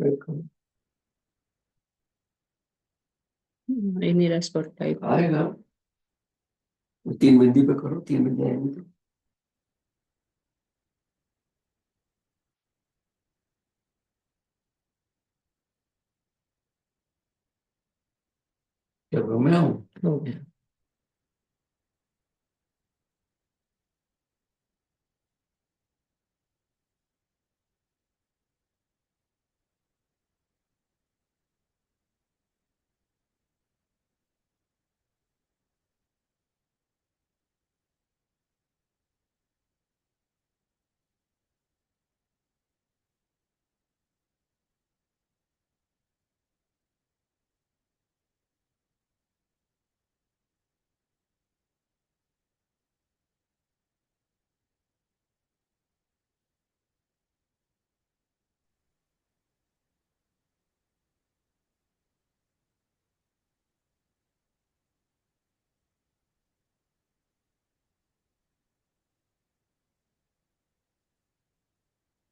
Type का मेरा spot type आएगा। 3 बिंदी पे करो, 3 बिंदी आएंगी तो। क्या मैं हूँ? हो गया।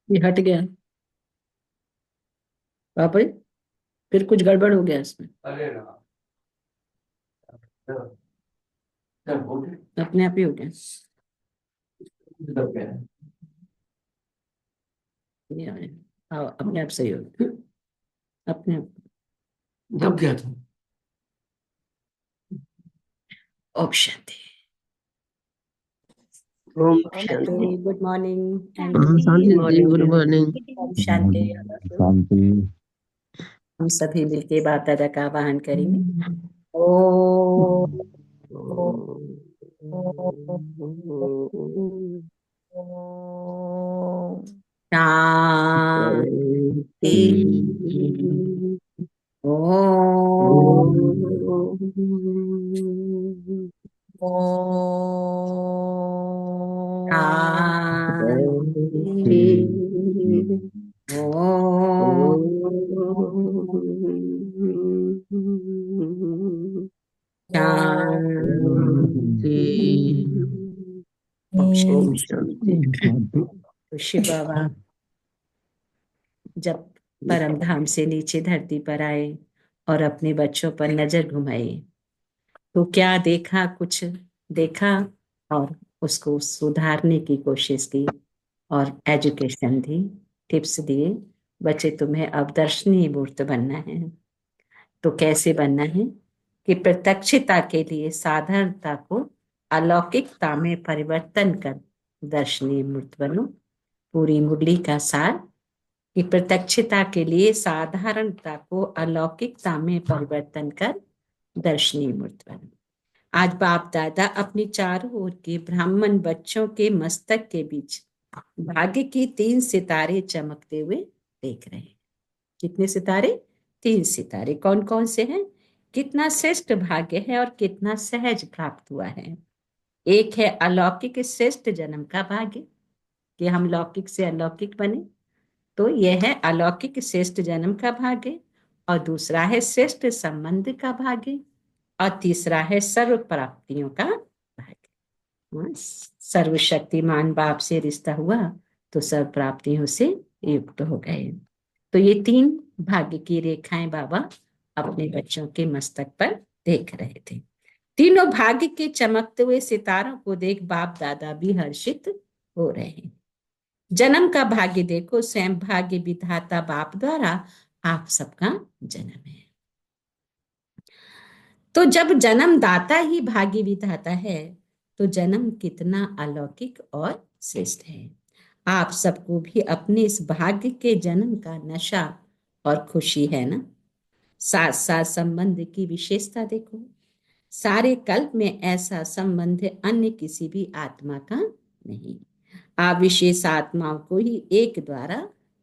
ये हट गया पापड़ी, फिर कुछ गड़बड़ हो गया इसमें। अरे राम, क्या क्या हो गया? अपने आप ही हो गया। दब गया है। ये आए। आओ, अपने आप सही हो गया। अपने आप। दब गया था। ऑप्शन थे। ओम शांति। शांति, गुड मॉर्निंग एंड ओम शांति जी, गुड मॉर्निंग। ओम शांति। शांति। हम सभी मिलके बाप दादा का आवाहन करेंगे। ओ शांति। ओ शांति। ओम शांति। तो शिव बाबा जब परम धाम से नीचे धरती पर आए और अपने बच्चों पर नजर घुमाई तो क्या देखा, कुछ देखा और उसको सुधारने की कोशिश की और एजुकेशन दी, टिप्स दिए। बच्चे, तुम्हें अब दर्शनीय मूर्त बनना है। तो कैसे बनना है कि प्रत्यक्षता के लिए साधारणता को अलौकिकता में परिवर्तन कर दर्शनीय मूर्त बनो। पूरी मुरली का सार कि प्रत्यक्षता के लिए साधारणता को अलौकिकता में परिवर्तन कर दर्शनीय मूर्त बनो। आज बाप दादा अपनी चारों ओर के ब्राह्मण बच्चों के मस्तक के बीच भाग्य की 3 सितारे चमकते हुए देख रहे हैं। कितने सितारे? 3 सितारे। कौन कौन से हैं? कितना श्रेष्ठ भाग्य है और कितना सहज प्राप्त हुआ है। एक है अलौकिक श्रेष्ठ जन्म का भाग्य कि हम लौकिक से अलौकिक बने, तो यह है अलौकिक श्रेष्ठ जन्म का भाग्य। और दूसरा है श्रेष्ठ संबंध का भाग्य। और तीसरा है सर्व प्राप्तियों का भाग्य। सर्वशक्तिमान बाप से रिश्ता हुआ तो सर्व प्राप्तियों से युक्त हो गए। तो ये 3 भाग्य की रेखाएं बाबा अपने बच्चों के मस्तक पर देख रहे थे। तीनों भाग्य के चमकते हुए सितारों को देख बाप दादा भी हर्षित हो रहे हैं। जन्म का भाग्य देखो, स्वयं भाग्य विधाता बाप द्वारा आप सबका जन्म है। तो जब जन्मदाता ही भाग्य विधाता है तो जन्म कितना अलौकिक और श्रेष्ठ है। आप सबको भी अपने इस भाग्य के जन्म का नशा और खुशी है ना। साथ साथ संबंध की विशेषता देखो। सारे कल्प में ऐसा संबंध अन्य किसी भी आत्मा का नहीं। आप विशेष आत्माओं को ही एक द्वारा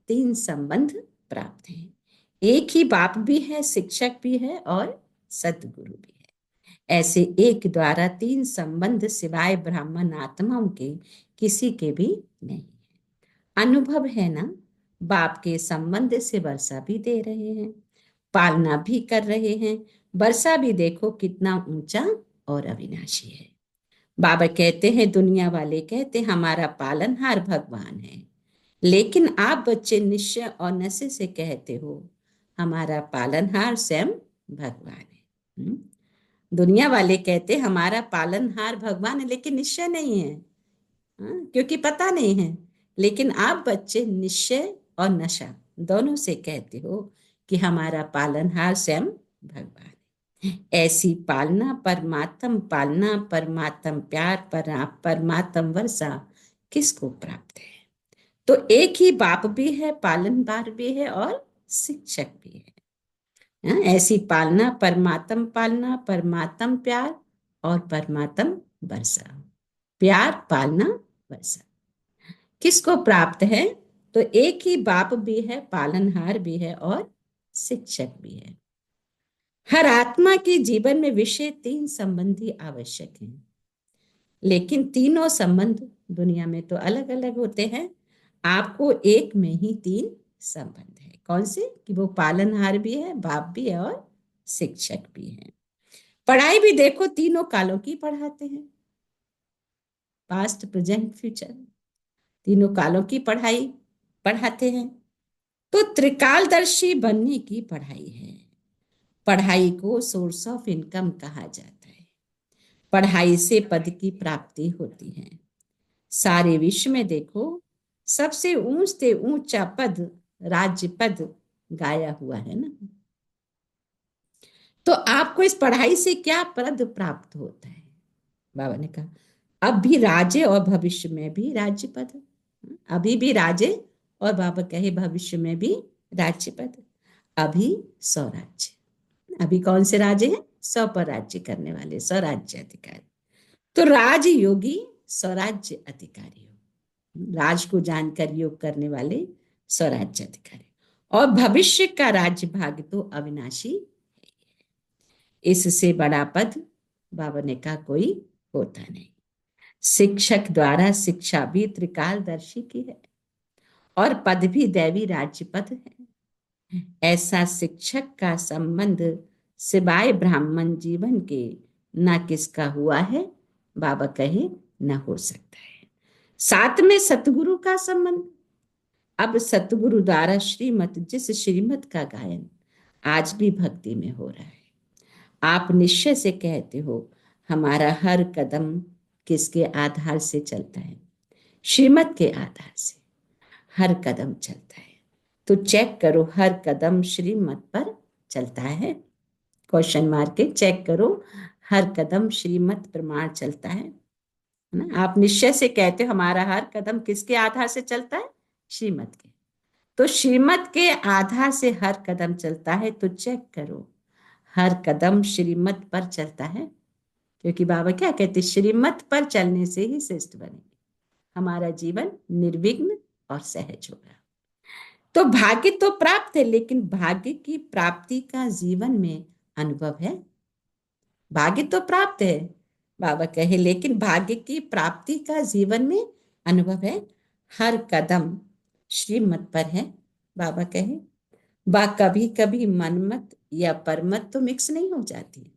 3 संबंध प्राप्त हैं। एक ही बाप भी है, शिक्षक भी है और सदगुरु भी है। ऐसे एक द्वारा 3 संबंध सिवाय ब्राह्मण आत्माओं के किसी के भी नहीं। अनुभव है ना। बाप के संबंध से वर्षा भी दे रहे हैं, पालना भी कर रहे हैं। वर्षा भी देखो कितना ऊंचा और अविनाशी है। बाबा कहते हैं, दुनिया वाले कहते हैं हमारा पालनहार भगवान है, लेकिन आप बच्चे निश्चय और नशे से कहते हो हमारा पालनहार स्वयं भगवान है। दुनिया वाले कहते हमारा पालनहार भगवान है, लेकिन निश्चय नहीं है। क्योंकि पता नहीं है। लेकिन आप बच्चे निश्चय और नशा दोनों से कहते हो कि हमारा पालनहार स्वयं भगवान है। ऐसी पालना परमात्म प्यार परमात्म वर्षा किसको प्राप्त है? तो एक ही बाप भी है, पालनहार भी है और शिक्षक भी है। ऐसी पालना परमात्म प्यार और परमात्म वर्षा। प्यार पालना वर्षा किसको प्राप्त है? तो एक ही बाप भी है, पालनहार भी है और शिक्षक भी है। हर आत्मा के जीवन में विषय 3 संबंधी आवश्यक हैं, लेकिन तीनों संबंध दुनिया में तो अलग अलग होते हैं। आपको एक में ही 3 संबंध है। कौन से? कि वो पालनहार भी है, बाप भी है और शिक्षक भी है। पढ़ाई भी देखो तीनों कालों की पढ़ाते हैं, पास्ट प्रेजेंट फ्यूचर, तीनों कालों की पढ़ाई पढ़ाते हैं। तो त्रिकालदर्शी बनने की पढ़ाई है। पढ़ाई को सोर्स ऑफ इनकम कहा जाता है। पढ़ाई से पद की प्राप्ति होती है। सारे विश्व में देखो, सबसे ऊंचे ऊंचा पद राज्य पद गाया हुआ है ना। तो आपको इस पढ़ाई से क्या पद प्राप्त होता है? बाबा ने कहा अब भी राज्य और भविष्य में भी राज्य पद। अभी भी राज्य और बाबा कहे भविष्य में भी राज्य पद। अभी स्वराज्य। अभी कौन से राज्य हैं? स्व पर राज्य करने वाले स्वराज्य अधिकारी। तो राज योगी स्वराज्य अधिकारी हो, राज को जानकर योग करने वाले स्वराज्य अधिकारी। और भविष्य का राज्य भाग्य तो अविनाशी है। इससे बड़ा पद बाबा ने कहा कोई होता नहीं। शिक्षक द्वारा शिक्षा भी त्रिकालदर्शी की है और पद भी दैवी राज्य पद है। ऐसा शिक्षक का संबंध सिवाय ब्राह्मण जीवन के न किसका हुआ है? बाबा कहे न हो सकता है। साथ में सतगुरु का संबंध। अब सतगुरु द्वारा श्रीमत, जिस श्रीमत का गायन आज भी भक्ति में हो रहा है, आप निश्चय से कहते हो हमारा हर कदम किसके आधार से चलता है? श्रीमत के आधार से हर कदम चलता है। तो चेक करो हर कदम श्रीमत पर चलता है? क्वेश्चन मार्क के चेक करो, हर कदम श्रीमत प्रमाण चलता है ना। आप निश्चय से कहते हो हमारा हर कदम किसके आधार से चलता है? श्रीमत के। तो श्रीमत के आधार से हर कदम चलता है, तो चेक करो हर कदम श्रीमत पर चलता है। क्योंकि बाबा क्या कहते? श्रीमत पर चलने से ही श्रेष्ठ बनेंगे, हमारा जीवन निर्विघ्न और सहज होगा। तो भाग्य तो प्राप्त है, लेकिन भाग्य की प्राप्ति का जीवन में अनुभव है। भाग्य तो प्राप्त है बाबा कहे, लेकिन भाग्य की प्राप्ति का जीवन में अनुभव है। हर कदम श्रीमत पर है बाबा कहे। बा कभी कभी मनमत या परमत तो मिक्स नहीं हो जाती,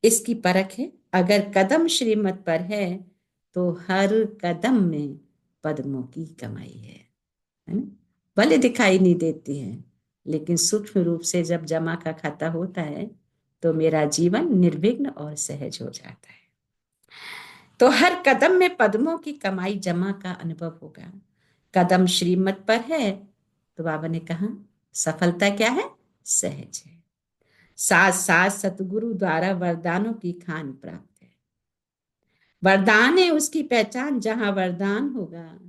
इसकी परख है। अगर कदम श्रीमत पर है तो हर कदम में पद्मों की कमाई है ना। भले दिखाई नहीं देती है, लेकिन सूक्ष्म रूप से जब जमा का खाता होता है तो मेरा जीवन निर्विघ्न और सहज हो जाता है। तो हर कदम में पद्मों की कमाई जमा का अनुभव होगा। कदम श्रीमत पर है तो बाबा ने कहा सफलता क्या है? सहज है। साथ साथ सतगुरु द्वारा वरदानों की खान प्राप्त है। वरदान है उसकी पहचान। जहां वरदान होगा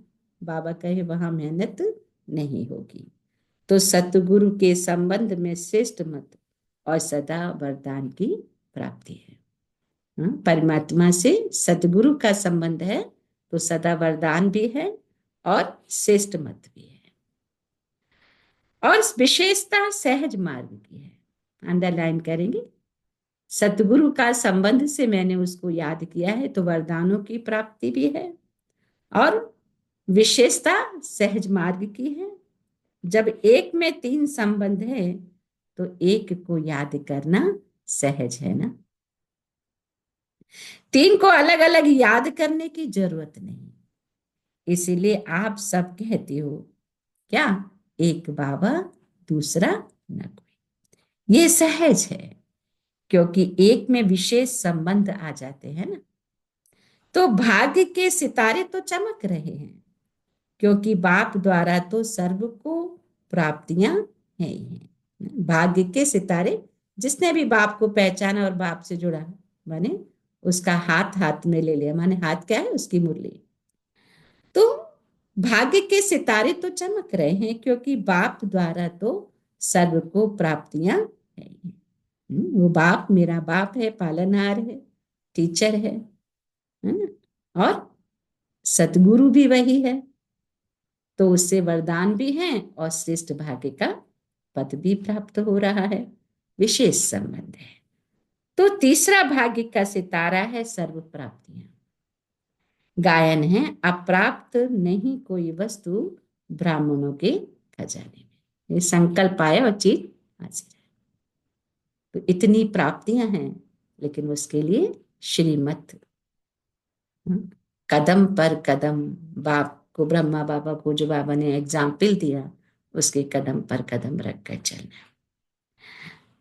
बाबा कहे वहां मेहनत नहीं होगी। तो सतगुरु के संबंध में श्रेष्ठ मत और सदा वरदान की प्राप्ति है। परमात्मा से सतगुरु का संबंध है तो सदा वरदान भी है और श्रेष्ठ मत भी है। और विशेषता सहज मार्ग की है। अंडरलाइन करेंगे। सतगुरु का संबंध से मैंने उसको याद किया है तो वरदानों की प्राप्ति भी है और विशेषता सहज मार्ग की है। जब एक में 3 संबंध है तो एक को याद करना सहज है ना। 3 को अलग अलग याद करने की जरूरत नहीं। इसीलिए आप सब कहते हो क्या, एक बाबा दूसरा न कोई। ये सहज है, क्योंकि एक में विशेष संबंध आ जाते हैं ना। तो भाग्य के सितारे तो चमक रहे हैं, क्योंकि बाप द्वारा तो सर्व को प्राप्तियां है ही हैं। भाग्य के सितारे, जिसने भी बाप को पहचाना और बाप से जुड़ा, माने उसका हाथ हाथ में ले लिया। माने हाथ क्या है, उसकी मुरली। तो भाग्य के सितारे तो चमक रहे हैं, क्योंकि बाप द्वारा तो सर्व को प्राप्तियां है ही। वो बाप मेरा बाप है, पालनहार है, टीचर है ना, और सतगुरु भी वही है। तो उससे वरदान भी हैं और श्रेष्ठ भाग्य का पद भी प्राप्त हो रहा है, विशेष संबंध है। तो तीसरा भाग्य का सितारा है सर्व प्राप्तियां। गायन है, अप्राप्त नहीं कोई वस्तु ब्राह्मणों के खजाने में। ये संकल्प आया और चीज हाजिर है। तो इतनी प्राप्तियां हैं, लेकिन उसके लिए श्रीमत, कदम पर कदम, बाप को, ब्रह्मा बाबा को जो बाबा ने एग्जाम्पल दिया, उसके कदम पर कदम रखकर चलना।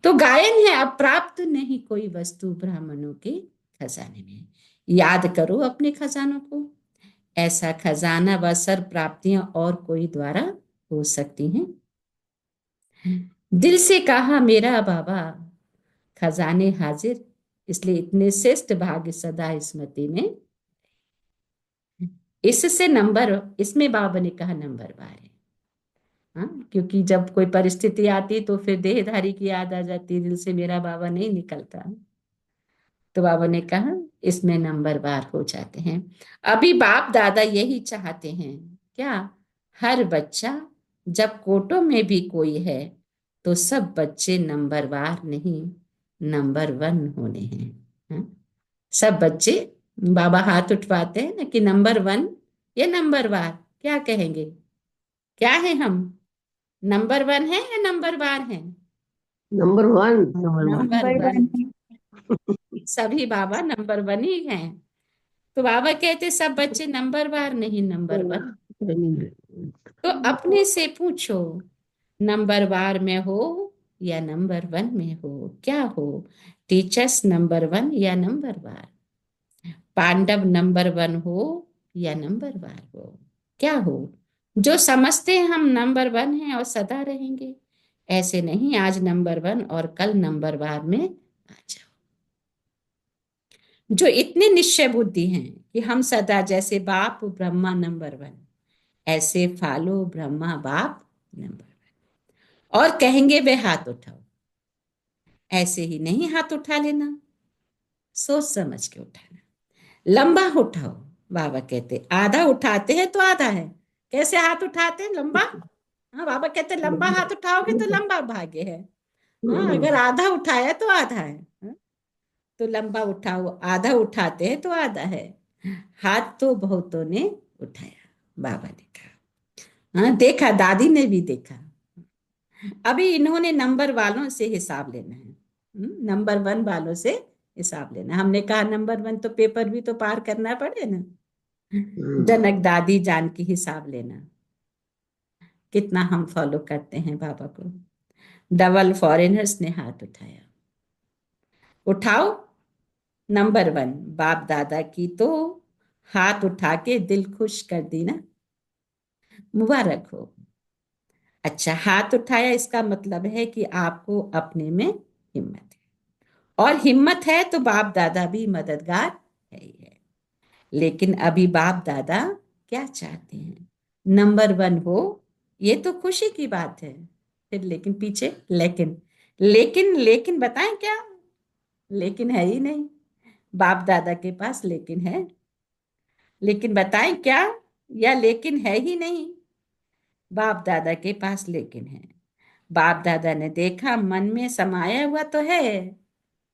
तो गायन है, अप्राप्त नहीं कोई वस्तु ब्राह्मणों के खजाने में। याद करो अपने खजानों को। ऐसा खजाना व सर्व प्राप्तियां और कोई द्वारा हो सकती हैं? दिल से कहा मेरा बाबा, खजाने हाजिर, इसलिए इतने श्रेष्ठ भाग्य सदा स्मृति में। इससे नंबर, इसमें बाबा ने कहा नंबर बार है। हाँ, क्योंकि जब कोई परिस्थिति आती तो फिर देहधारी की याद आ जाती, दिल से मेरा बाबा नहीं निकलता। तो बाबा ने कहा इसमें नंबर बार हो जाते हैं। अभी बाप दादा यही चाहते हैं क्या, हर बच्चा, जब कोटों में भी कोई है तो सब बच्चे नंबरवार नहीं, नंबर वन होने हैं। हाँ? सब बच्चे, बाबा हाथ उठवाते हैं ना कि नंबर वन या नंबर वार, क्या कहेंगे, क्या है हम, नंबर वन है या नंबर वार है? Number one. Number one. सभी बाबा नंबर वन ही हैं। तो बाबा कहते सब बच्चे नंबर वार नहीं, नंबर वन। तो अपने से पूछो, नंबर वार में हो या नंबर वन में हो, क्या हो, टीचर्स नंबर वन या नंबर वार, पांडव नंबर वन हो या नंबर वार हो, क्या हो? जो समझते हैं हम नंबर वन हैं और सदा रहेंगे, ऐसे नहीं आज नंबर वन और कल नंबर वार में आ जाओ। जो इतने निश्चय बुद्धि हैं कि हम सदा, जैसे बाप ब्रह्मा नंबर वन, ऐसे फालो ब्रह्मा बाप नंबर वन, और कहेंगे वे हाथ उठाओ, ऐसे ही नहीं हाथ उठा लेना, सोच समझ के उठाना। लंबा उठाओ, बाबा कहते आधा उठाते हैं तो आधा है। कैसे हाथ उठाते हैं, लंबा। हाँ, बाबा कहते लंबा हाथ उठाओगे तो लंबा भाग्य है। हाँ, अगर आधा उठाया तो आधा है। हाँ? तो लंबा उठाओ, आधा उठाते हैं तो आधा है। हाथ तो बहुतों ने उठाया, बाबा ने कहा। हाँ, देखा, दादी ने भी देखा। अभी इन्होंने नंबर वालों से हिसाब लेना है, नंबर वन वालों से हिसाब लेना। हमने कहा नंबर वन तो पेपर भी तो पार करना पड़े ना। जनक दादी जान की हिसाब लेना, कितना हम फॉलो करते हैं बाबा को। डबल फॉरेनर्स ने हाथ उठाया, उठाओ नंबर वन, बाप दादा की तो हाथ उठा के दिल खुश कर दी ना, मुबारक हो। अच्छा, हाथ उठाया, इसका मतलब है कि आपको अपने में हिम्मत है, और हिम्मत है तो बाप दादा भी मददगार है ही है। लेकिन अभी बाप दादा क्या चाहते हैं, नंबर वन हो, ये तो खुशी की बात है। फिर लेकिन पीछे लेकिन, लेकिन बताएं क्या, लेकिन है ही नहीं। बाप दादा के पास लेकिन है, लेकिन बताएं क्या, या लेकिन है ही नहीं। बाप दादा के पास लेकिन है। बाप दादा ने देखा मन में समाया हुआ तो है,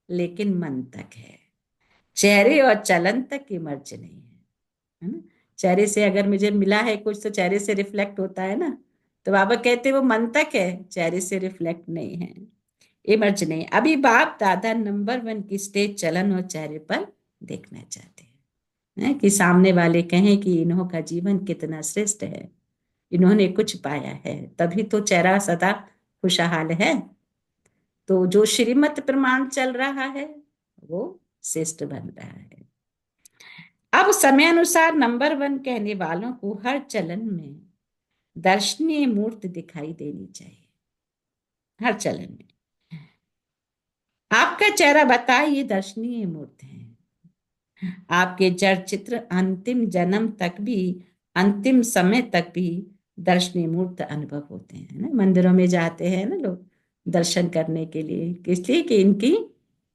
लेकिन मन तक है, चेहरे और चलन तक की मर्ज नहीं है ना। चेहरे से अगर मुझे मिला है कुछ तो चेहरे से रिफ्लेक्ट होता है ना। तो बाबा कहते वो मन तक है, चेहरे से रिफ्लेक्ट नहीं है, इमर्ज नहीं। अभी बाप दादा नंबर वन की स्टेज चलन और चेहरे पर देखना चाहते हैं, है कि सामने वाले कहें कि इन्हों का जीवन कितना श्रेष्ठ है, इन्होंने कुछ पाया है, तभी तो चेहरा सदा खुशहाल है। तो जो श्रीमत प्रमाण चल रहा है वो श्रेष्ठ बन रहा है। अब समय अनुसार नंबर 1 कहने वालों को हर चलन में दर्शनीय मूर्त दिखाई देनी चाहिए, हर चलन में। आपका चेहरा बताए ये दर्शनीय मूर्त है। आपके जड़ चित्र अंतिम जन्म तक भी, अंतिम समय तक भी दर्शनीय मूर्त अनुभव होते हैं ना। मंदिरों में जाते हैं ना लोग दर्शन करने के लिए, इसलिए कि इनकी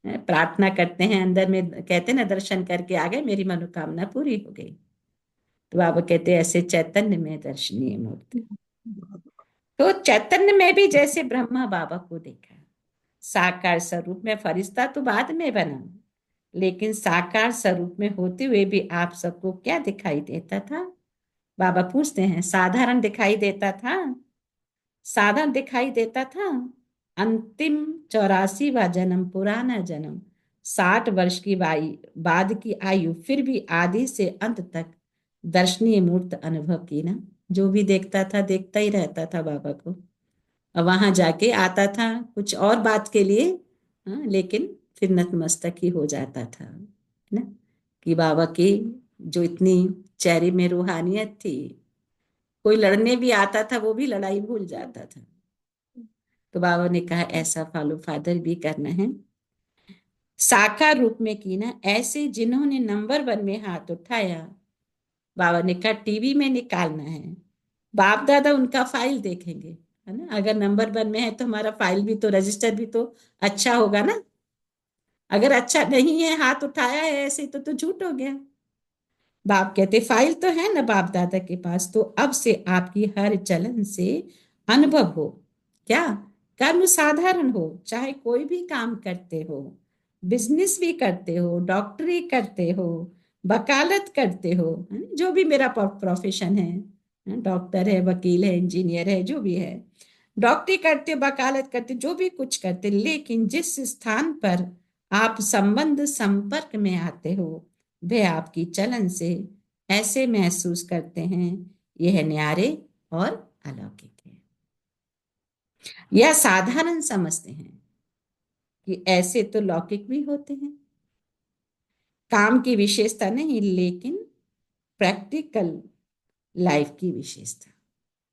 प्रार्थना करते हैं, अंदर में कहते हैं ना दर्शन करके आ गए मेरी मनोकामना पूरी हो गई। तो बाबा कहते हैं ऐसे चैतन्य में दर्शनीय मूर्त। तो चैतन्य में भी जैसे ब्रह्मा बाबा को देखा, साकार स्वरूप में, फरिश्ता तो बाद में बना, लेकिन साकार स्वरूप में होते हुए भी आप सबको क्या दिखाई देता था? बाबा पूछते हैं, साधारण दिखाई देता था, साधारण दिखाई देता था। अंतिम 84वां जन्म, पुराना जन्म, 60 वर्ष की बाद की आयु, फिर भी आदि से अंत तक दर्शनीय मूर्त अनुभव की ना। जो भी देखता था देखता ही रहता था बाबा को, और वहां जाके आता था कुछ और बात के लिए, हाँ, लेकिन फिर नतमस्तक ही हो जाता था, है ना। कि बाबा की जो इतनी चेहरे में रूहानियत थी, कोई लड़ने भी आता था वो भी लड़ाई भूल जाता था। तो बाबा ने कहा ऐसा फॉलो फादर भी करना है, साकार रूप में की ना। ऐसे जिन्होंने नंबर 1 में हाथ उठाया, बाबा ने कहा टीवी में निकालना है, बाप दादा उनका फाइल देखेंगे, है ना। अगर नंबर 1 में है तो हमारा फाइल भी तो, रजिस्टर भी तो अच्छा होगा ना। अगर अच्छा नहीं है, हाथ उठाया है ऐसे, तो झूठ हो गया। बाप कहते फाइल तो है ना बाप दादा के पास, तो अब से आपकी हर चलन से अनुभव हो, क्या कर्म साधारण हो, चाहे कोई भी काम करते हो, बिजनेस भी करते हो, डॉक्टरी करते हो, वकालत करते हो, जो भी मेरा प्रोफेशन है, डॉक्टर है, वकील है, इंजीनियर है, जो भी है, डॉक्टरी करते, वकालत करते, जो भी कुछ करते, लेकिन जिस स्थान पर आप संबंध संपर्क में आते हो, वे आपकी चलन से ऐसे महसूस करते हैं यह न्यारे और अलौकिक है। यह साधारण समझते हैं कि ऐसे तो लौकिक भी होते हैं। काम की विशेषता नहीं, लेकिन प्रैक्टिकल लाइफ की विशेषता।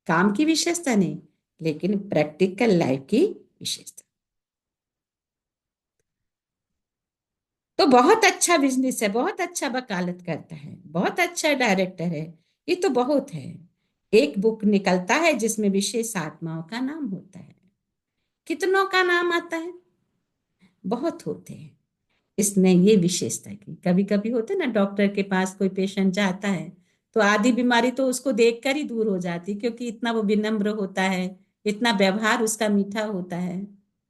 काम की विशेषता नहीं, लेकिन प्रैक्टिकल लाइफ की विशेषता। तो बहुत अच्छा बिजनेस है, बहुत अच्छा वकालत करता है, बहुत अच्छा डायरेक्टर है, ये तो बहुत है। एक बुक निकलता है जिसमें विशेष आत्माओं का नाम होता है, कितनों का नाम आता है? बहुत होते हैं। इसने ये विशेषता की, कभी कभी होता है ना डॉक्टर के पास कोई पेशेंट जाता है तो आधी बीमारी तो उसको देखकर ही दूर हो जाती, क्योंकि इतना वो विनम्र होता है, इतना व्यवहार उसका मीठा होता है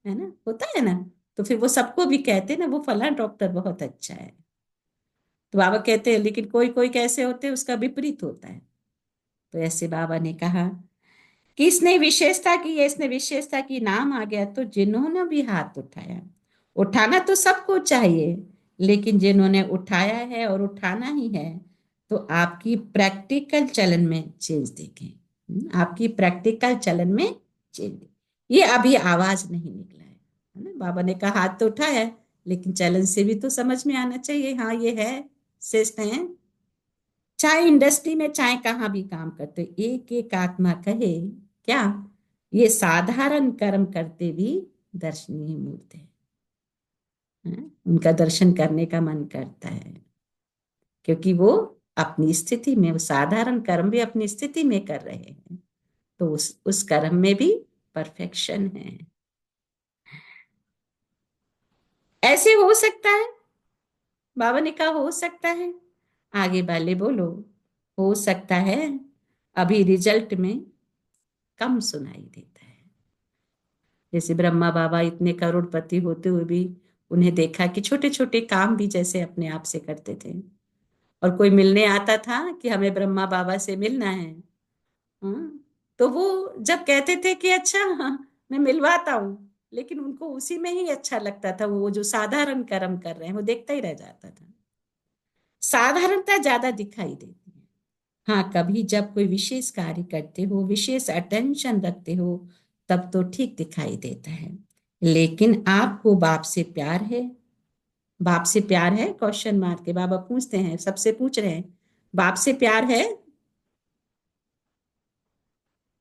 ना, होता है ना। तो फिर वो सबको भी कहते हैं ना वो फला डॉक्टर बहुत अच्छा है। तो बाबा कहते हैं लेकिन कोई कोई कैसे होते हैं उसका विपरीत होता है। तो ऐसे बाबा ने कहा कि इसने विशेषता की है, इसने विशेषता की, नाम आ गया। तो जिन्होंने भी हाथ उठाया, उठाना तो सबको चाहिए, लेकिन जिन्होंने उठाया है और उठाना ही है, तो आपकी प्रैक्टिकल चलन में चेंज देखें, आपकी प्रैक्टिकल चलन में चेंज। ये अभी आवाज नहीं निकला है ना। बाबा ने कहा हाथ तो उठाया है, लेकिन चलन से भी तो समझ में आना चाहिए, हाँ ये है, श्रेष्ठ है। चाहे इंडस्ट्री में चाहे कहाँ भी काम करते, एक एक आत्मा कहे क्या, ये साधारण कर्म करते भी दर्शनीय मूर्त है। उनका दर्शन करने का मन करता है, क्योंकि वो अपनी स्थिति में, वो साधारण कर्म भी अपनी स्थिति में कर रहे हैं, तो उस कर्म में भी परफेक्शन है। ऐसे हो सकता है, बाबा ने कहा हो सकता है, आगे वाले बोलो हो सकता है, अभी रिजल्ट में कम सुनाई देता है। जैसे ब्रह्मा बाबा इतने करोड़पति होते हुए भी उन्हें देखा कि छोटे छोटे काम भी जैसे अपने आप से करते थे, और कोई मिलने आता था कि हमें ब्रह्मा बाबा से मिलना है, तो वो जब कहते थे कि अच्छा हाँ, मैं मिलवाता हूँ, लेकिन उनको उसी में ही अच्छा लगता था, वो जो साधारण कर्म कर रहे हैं वो देखता ही रह जाता था। साधारणता ज्यादा दिखाई देती है। हाँ, कभी जब कोई विशेष कार्य करते हो, विशेष अटेंशन रखते हो, तब तो ठीक दिखाई देता है। लेकिन आपको बाप से प्यार है? बाप से प्यार है? क्वेश्चन मार के बाबा पूछते हैं, सबसे पूछ रहे हैं, बाप से प्यार है?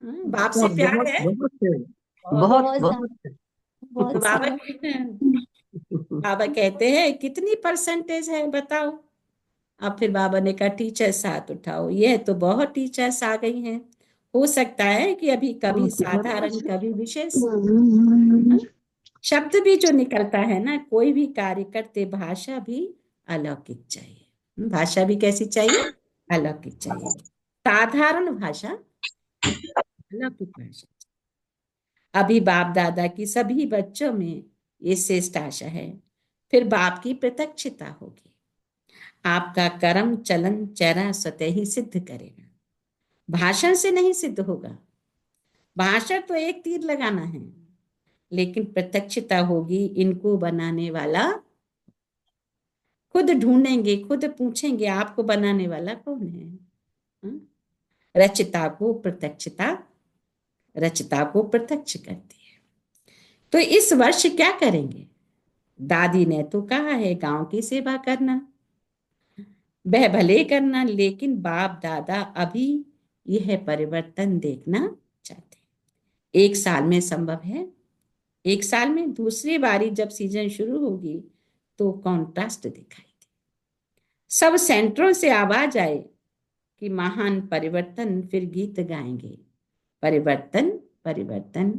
बाप से बहुत प्यार बहुत है? बहुत है। बहुत। बहुत बहुत बहुत ज्यादा, तो बहुत बाबा ज्यादा। कहते हैं, बाबा कहते हैं कितनी परसेंटेज है बताओ। अब फिर बाबा ने कहा टीचर्स हाथ उठाओ। यह तो बहुत टीचर्स आ गई हैं। हो सकता है कि अभी कभी कितना साधारण, कभी विशेष हम्म, शब्द भी जो निकलता है ना, कोई भी कार्य करते, भाषा भी अलौकिक चाहिए। भाषा भी कैसी चाहिए? अलौकिक चाहिए। साधारण भाषा, अलौकिक भाषा। अभी बाप दादा की सभी बच्चों में ये श्रेष्ठ आशा है। फिर बाप की प्रत्यक्षता होगी। आपका कर्म चलन चेहरा स्वतः ही सिद्ध करेगा। भाषण से नहीं सिद्ध होगा। भाषण तो एक तीर लगाना है, लेकिन प्रत्यक्षता होगी। इनको बनाने वाला खुद ढूंढेंगे, खुद पूछेंगे आपको बनाने वाला कौन है। हाँ? रचिता को प्रत्यक्षता, रचिता को प्रत्यक्ष करती है। तो इस वर्ष क्या करेंगे? दादी ने तो कहा है गांव की सेवा करना, वह भले करना, लेकिन बाप दादा अभी यह परिवर्तन देखना चाहते हैं। एक साल में संभव है? एक साल में? दूसरी बारी जब सीजन शुरू होगी तो कॉन्ट्रास्ट दिखाई दे, सब सेंटरों से आवाज आए कि महान परिवर्तन, फिर गीत गाएंगे, परिवर्तन परिवर्तन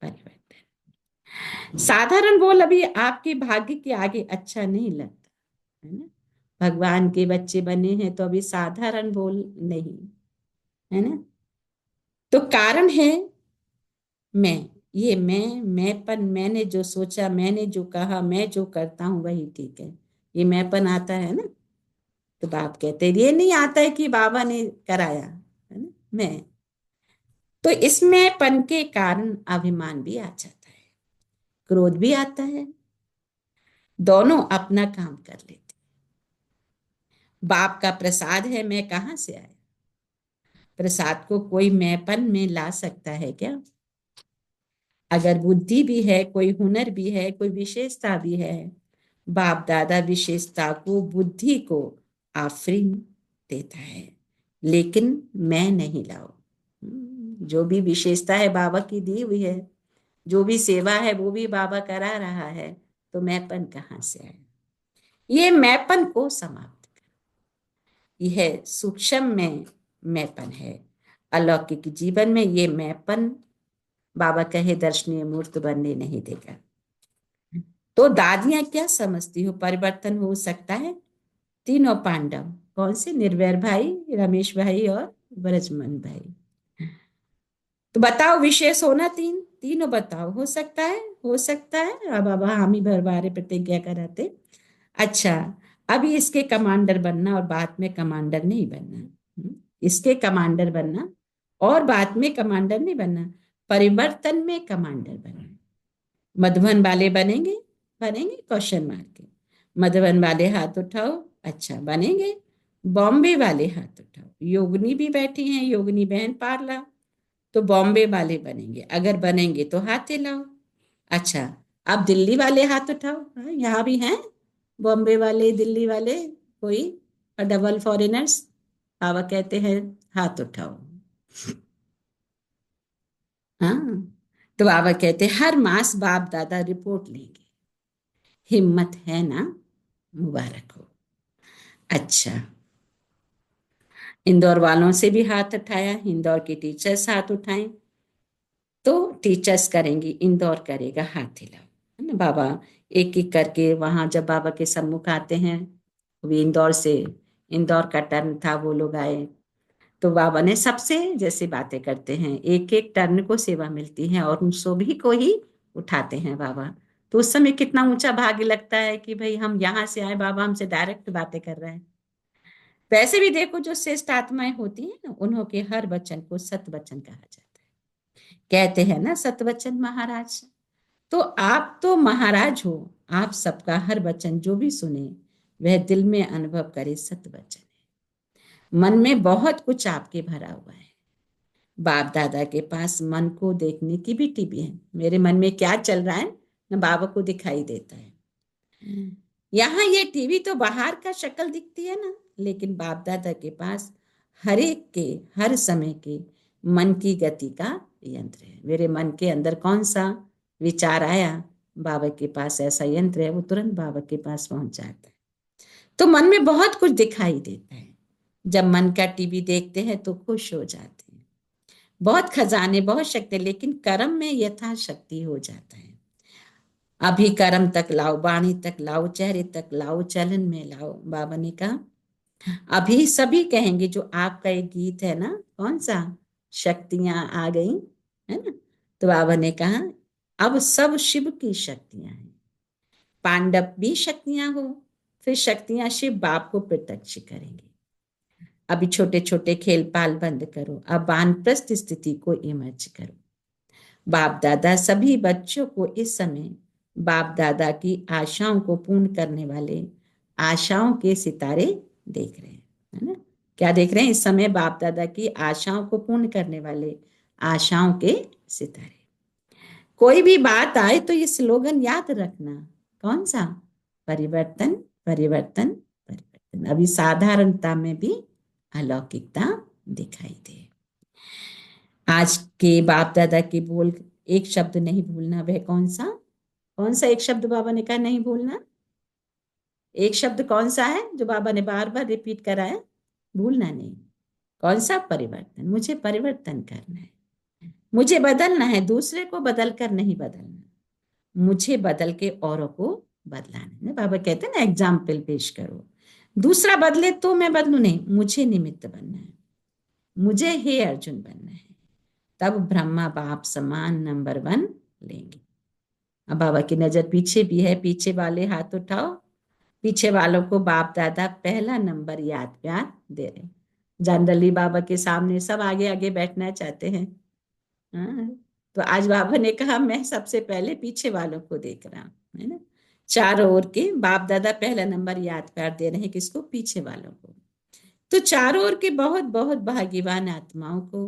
परिवर्तन। साधारण बोल अभी आपके भाग्य के आगे अच्छा नहीं लगता है ना। भगवान के बच्चे बने हैं तो अभी साधारण बोल नहीं, है ना। तो कारण है मैं, ये मैंपन, मैंने जो सोचा, मैंने जो कहा, मैं जो करता हूं वही ठीक है, ये मैंपन आता है ना। तो बाप कहते हैं ये नहीं आता है कि बाबा ने कराया, है ना, मैं। तो इसमें पन के कारण अभिमान भी आ जाता है, क्रोध भी आता है, दोनों अपना काम कर लेते। बाप का प्रसाद है, मैं कहां से आया? प्रसाद को कोई मैंपन में ला सकता है क्या? अगर बुद्धि भी है, कोई हुनर भी है, कोई विशेषता भी है, बाप दादा विशेषता को, बुद्धि को आफरीन देता है, लेकिन मैं नहीं लाओ। जो भी विशेषता है बाबा की दी हुई है, जो भी सेवा है वो भी बाबा करा रहा है, तो मैंपन कहाँ से आया? ये मैंपन को समाप्त करो। यह सूक्ष्म में मैंपन है, अलौकिक जीवन में ये मैंपन बाबा कहे दर्शनीय मूर्त बनने नहीं देगा। तो दादियां क्या समझती हो परिवर्तन हो सकता है? तीनों पांडव कौन से? निर्वैर भाई, रमेश भाई और ब्रजमन भाई। तो बताओ विशेष होना तीन, तीनों बताओ। हो सकता है? हो सकता है। अब बाबा हम ही भरवारे प्रतिज्ञा कराते। अच्छा, अभी इसके कमांडर बनना और बाद में कमांडर नहीं बनना। इसके कमांडर बनना और बाद में कमांडर नहीं बनना, परिवर्तन में कमांडर बनना। मधुबन वाले बनेंगे? बनेंगे? क्वेश्चन मार के। मधुबन वाले हाथ उठाओ। अच्छा, बनेंगे? बॉम्बे वाले हाथ उठाओ। योगिनी भी बैठी हैं, योगिनी बहन पारला, तो बॉम्बे वाले बनेंगे। अगर बनेंगे तो हाथ हिलाओ। अच्छा, अब दिल्ली वाले हाथ उठाओ। हाँ, यहाँ भी हैं बॉम्बे वाले, दिल्ली वाले, कोई डबल फॉरेनर्स। बाबा कहते हैं हाथ उठाओ। हाँ, तो बाबा कहते हैं हर मास बाप दादा रिपोर्ट लेंगे। हिम्मत है ना? मुबारक हो। अच्छा, इंदौर वालों से भी हाथ उठाया, इंदौर के टीचर्स हाथ उठाएं, तो टीचर्स करेंगी, इंदौर करेगा हाथ हिलाओ, है ना। बाबा एक एक करके वहां जब बाबा के सम्मुख आते हैं, भी इंदौर से, इंदौर का टर्न था, वो लोग आए, तो बाबा ने सबसे जैसे बातें करते हैं, एक एक टर्न को सेवा मिलती है और उन सभी को ही उठाते हैं बाबा। तो उस समय कितना ऊंचा भाग्य लगता है कि भाई हम यहाँ से आए, बाबा हमसे डायरेक्ट बातें कर रहे हैं। वैसे भी देखो जो श्रेष्ठ आत्माएं होती हैं ना, उन्हों के हर वचन को सत वचन कहा जाता है। कहते हैं ना सत वचन महाराज। तो आप तो महाराज हो, आप सबका हर वचन जो भी सुने वह दिल में अनुभव करे सत्य वचन है। मन में बहुत कुछ आपके भरा हुआ है। बाप दादा के पास मन को देखने की भी टीवी है। मेरे मन में क्या चल रहा है ना बाबा को दिखाई देता है। यहाँ ये टीवी तो बाहर का शक्ल दिखती है ना, लेकिन बाप दादा के पास हर एक के हर समय के मन की गति का यंत्र है। मेरे मन के अंदर कौन सा विचार आया, बाबा के पास ऐसा यंत्र है, वो तुरंत बाबा के पास पहुंच जाता है। तो मन में बहुत कुछ दिखाई देता है। जब मन का टीवी देखते हैं तो खुश हो जाते हैं। बहुत खजाने, बहुत शक्ति, लेकिन कर्म में यथाशक्ति हो जाता है। अभी कर्म तक लाओ, वाणी तक लाओ, चेहरे तक लाओ, चलन में लाओ। बाबा ने कहा अभी सभी कहेंगे, जो आपका एक गीत है ना, कौन सा, शक्तियां आ गई, है ना। तो बाबा ने कहा अब सब शिव की शक्तियां हैं। पांडव भी शक्तियां हो, फिर शक्तियां शिव बाप को प्रत्यक्ष करेंगे। अभी छोटे छोटे खेल पाल बंद करो, अब वानप्रस्थ स्थिति को इमर्ज करो। बाप दादा सभी बच्चों को इस समय बाप दादा की आशाओं को पूर्ण करने वाले आशाओं के सितारे देख रहे हैं, है ना। क्या देख रहे हैं इस समय? बाप दादा की आशाओं को पूर्ण करने वाले आशाओं के सितारे। कोई भी बात आए तो ये स्लोगन याद रखना, कौन सा, परिवर्तन परिवर्तन परिवर्तन। अभी साधारणता में भी अलौकिकता दिखाई दे। आज के बाप दादा के बोल, एक शब्द नहीं भूलना। वह कौन सा, कौन सा एक शब्द बाबा ने कहा नहीं भूलना? एक शब्द कौन सा है जो बाबा ने बार बार रिपीट कराया? भूलना नहीं। कौन सा? परिवर्तन। मुझे परिवर्तन करना है, मुझे बदलना है। दूसरे को बदल कर नहीं बदलना, मुझे बदल के औरों को बदलाना है। बाबा कहते हैं ना, एग्जाम्पल पेश करो। दूसरा बदले तो मैं बदलू नहीं, मुझे निमित्त बनना है, मुझे हे अर्जुन बनना है। तब ब्रह्मा बाप समान नंबर 1 लेंगे। अब बाबा की नजर पीछे भी है, पीछे वाले हाथ उठाओ। पीछे वालों को बाप दादा पहला नंबर याद प्यार दे रहे। जनरली बाबा के सामने सब आगे आगे बैठना चाहते हैं, हाँ। तो आज बाबा ने कहा मैं सबसे पहले पीछे वालों को देख रहा हूं, है ना। चारों ओर के बाप दादा पहला नंबर याद प्यार दे रहे हैं, किसको? पीछे वालों को। तो चारों ओर के बहुत बहुत भाग्यवान आत्माओं को,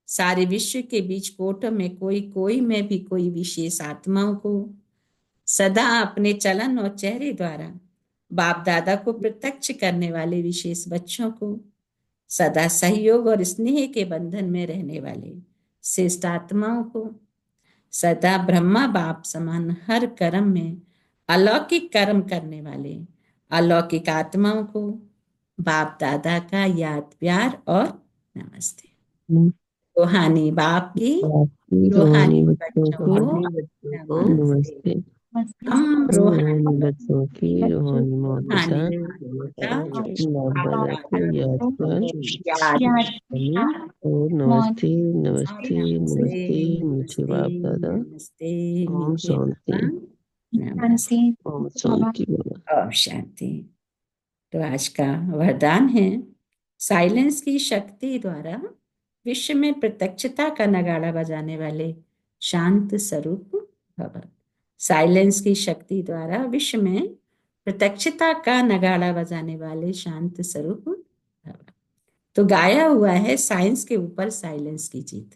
सारे विश्व के बीच कोटों में कोई कोई में भी कोई विशेष आत्माओं को, सदा अपने चलन और चेहरे द्वारा बाप दादा को प्रत्यक्ष करने वाले विशेष बच्चों को, सदा सहयोग और स्नेह के बंधन में रहने वाले श्रेष्ठ आत्माओं को, सदा ब्रह्मा बाप समान हर कर्म में अलौकिक कर्म करने वाले अलौकिक आत्माओं को बाप दादा का याद प्यार और नमस्ते। रूहानी बाप की, रूहानी रूहानी बच्चों को नमस्ते। नमस्ते। हम रूहानी बच्चों की रूहानी माता रूहानी बाप दादा को याद कर और नमस्ते नमस्ते नमस्ते मीठे बाप दादा। नमस्ते ओम मीठे शांति। बाबा, नमस्ते। ओम शांति बोला। ओम शांति। तो आज का वरदान है, साइलेंस की शक्ति द्वारा विश्व में प्रत्यक्षता का नगाड़ा बजाने वाले शांत स्वरूप भव। साइलेंस की शक्ति द्वारा विश्व में प्रत्यक्षता का नगाड़ा बजाने वाले शांत स्वरूप भव। तो गाया हुआ है साइंस के ऊपर साइलेंस की जीत,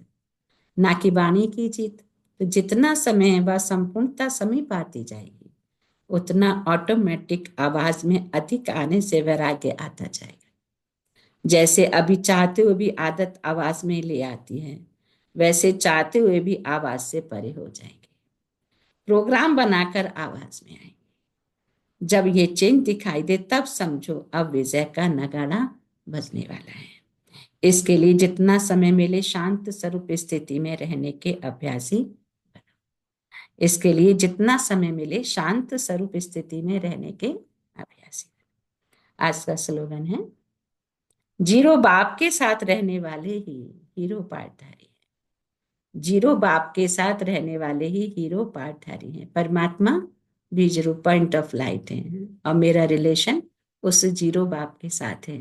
ना कि वाणी की जीत। तो जितना समय वह संपूर्णता समीप आती जाएगी, उतना ऑटोमेटिक आवाज में अधिक आने से वैराग्य आता जाएगा। जैसे अभी चाहते हुए भी आदत आवाज में ले आती है, वैसे चाहते हुए भी आवाज से परे हो जाएंगे, प्रोग्राम बनाकर आवाज में आएंगे। जब ये चेंज दिखाई दे तब समझो अब विजय का नगाड़ा बजने वाला है। इसके लिए जितना समय मिले शांत स्वरूप स्थिति में रहने के अभ्यासी बनो। इसके लिए जितना समय मिले शांत स्वरूप स्थिति में रहने के अभ्यासी बनो। आज का स्लोगन है, जीरो बाप के साथ रहने वाले ही हीरो पार्टधारी है। जीरो बाप के साथ रहने वाले ही हीरो पार्टधारी हैं। परमात्मा भी जीरो पॉइंट ऑफ लाइट है और मेरा रिलेशन उस जीरो बाप के साथ है।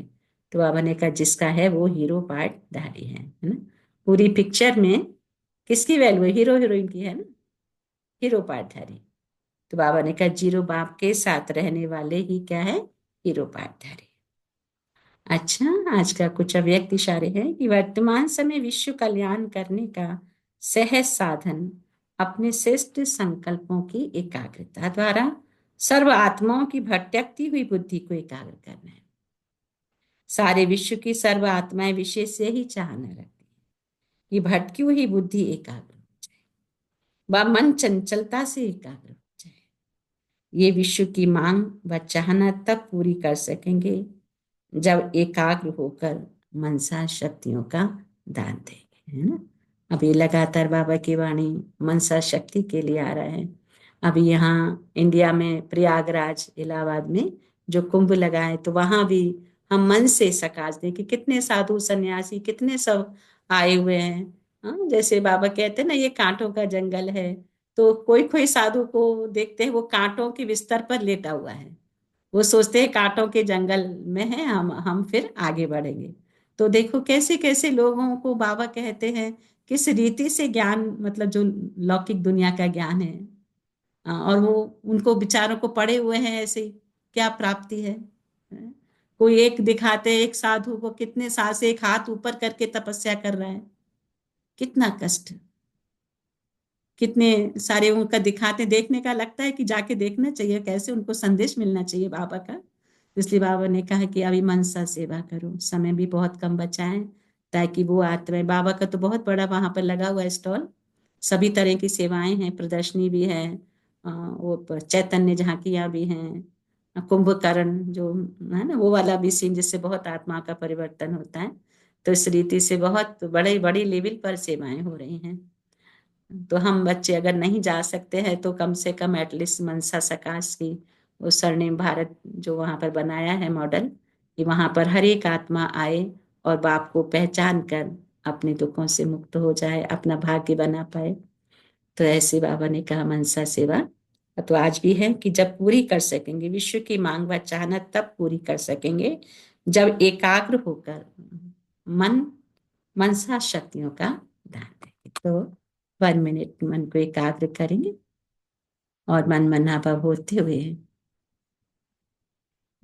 तो बाबा ने कहा जिसका है वो हीरो पार्टधारी है ना। पूरी पिक्चर में किसकी वैल्यू है? हीरो हीरोइन की है ना, हीरो पार्टधारी। तो बाबा ने कहा जीरो बाप के साथ रहने वाले ही क्या है? हीरो पाठधारी। अच्छा, आज का कुछ अव्यक्त इशारे हैं कि वर्तमान समय विश्व कल्याण करने का सहज साधन अपने श्रेष्ठ संकल्पों की एकाग्रता द्वारा सर्व आत्माओं की भटकती हुई बुद्धि को एकाग्र करना है। सारे विश्व की सर्व आत्माएं विशेष से ही चाहना रखती है कि भटकी हुई बुद्धि एकाग्र हो जाए, वह मन चंचलता से एकाग्र हो जाए। ये विश्व की मांग व चाहना तब पूरी कर सकेंगे जब एकाग्र होकर मनसा शक्तियों का दान देंगे, है ना। अभी लगातार बाबा की वाणी मनसा शक्ति के लिए आ रहा है। अभी यहाँ इंडिया में प्रयागराज इलाहाबाद में जो कुंभ लगा है, तो वहां भी हम मन से सकाश दें कि कितने साधु सन्यासी कितने सब आए हुए हैं। हाँ, जैसे बाबा कहते हैं ना, ये कांटों का जंगल है, तो कोई कोई साधु को देखते हैं वो कांटों के बिस्तर पर लेटा हुआ है। वो सोचते हैं कांटों के जंगल में है, हम फिर आगे बढ़ेंगे। तो देखो कैसे कैसे लोगों को बाबा कहते हैं किस रीति से ज्ञान, मतलब जो लौकिक दुनिया का ज्ञान है, और वो उनको विचारों को पढ़े हुए हैं ऐसे ही, क्या प्राप्ति है। कोई एक दिखाते, एक साधु को कितने साल से एक हाथ ऊपर करके तपस्या कर रहा है, कितना कष्ट, कितने सारे उनका दिखाते, देखने का लगता है कि जाके देखना चाहिए, कैसे उनको संदेश मिलना चाहिए बाबा का। इसलिए बाबा ने कहा कि अभी मनसा सेवा करो, समय भी बहुत कम बचा है, ताकि वो आत्माएं, बाबा का तो बहुत बड़ा वहां पर लगा हुआ है स्टॉल, सभी तरह की सेवाएं हैं, प्रदर्शनी भी है, वो चैतन्य झांकियां भी हैं, कुंभकर्ण जो है ना, वो वाला भी सीन जिससे बहुत आत्मा का परिवर्तन होता है। तो इस रीति से बहुत बड़े बड़ी लेवल पर सेवाएं हो रही हैं। तो हम बच्चे अगर नहीं जा सकते हैं तो कम से कम एटलीस्ट मनसा सकाश की वो स्वर्णिम भारत जो वहां पर बनाया है मॉडल, कि वहां पर हर एक आत्मा आए और बाप को पहचान कर अपने दुखों से मुक्त हो जाए, अपना भाग्य बना पाए। तो ऐसे बाबा ने कहा मनसा सेवा तो आज भी है कि जब पूरी कर सकेंगे विश्व की मांग व चाहना, तब पूरी कर सकेंगे जब एकाग्र होकर मन मनसा शक्तियों का ध्यान देंगे। तो 1 मिनट मन को एकाग्र करेंगे और मन मनाभाव होते हुए